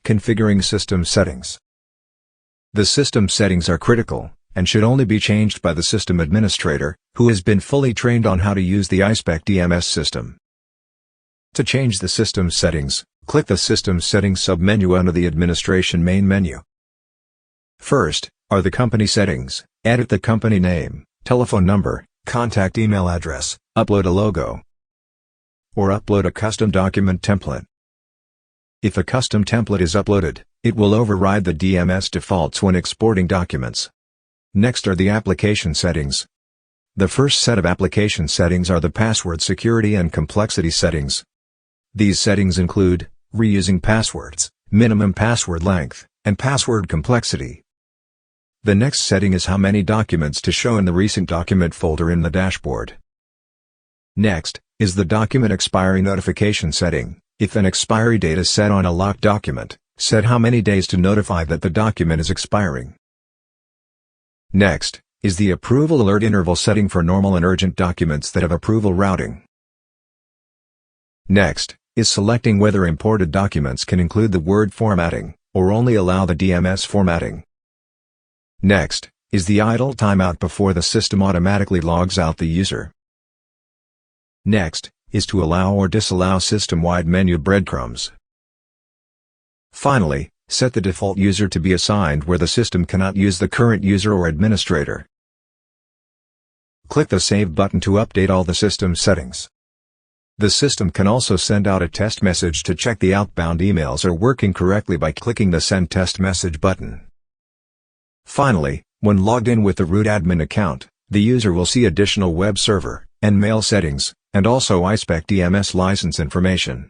Configuring system settings. The system settings are critical, and should only be changed by the system administrator, who has been fully trained on how to use the iSpec DMS system. To change the system settings, click the System Settings submenu under the Administration main menu. First, are the company settings. Edit the company name, telephone number, contact email address, upload a logo, or upload a custom document template. If a custom template is uploaded, it will override the DMS defaults when exporting documents. Next are the application settings. The first set of application settings are the password security and complexity settings. These settings include reusing passwords, minimum password length, and password complexity. The next setting is how many documents to show in the recent document folder in the dashboard. Next is the document expiry notification setting. If an expiry date is set on a locked document, set how many days to notify that the document is expiring. Next is the approval alert interval setting for normal and urgent documents that have approval routing. Next is selecting whether imported documents can include the word formatting, or only allow the DMS formatting. Next is the idle timeout before the system automatically logs out the user. Next is to allow or disallow system-wide menu breadcrumbs. Finally, set the default user to be assigned where the system cannot use the current user or administrator. Click the Save button to update all the system settings. The system can also send out a test message to check the outbound emails are working correctly by clicking the Send Test Message button. Finally, when logged in with the root admin account, the user will see additional web server and mail settings, and also iSpec DMS license information.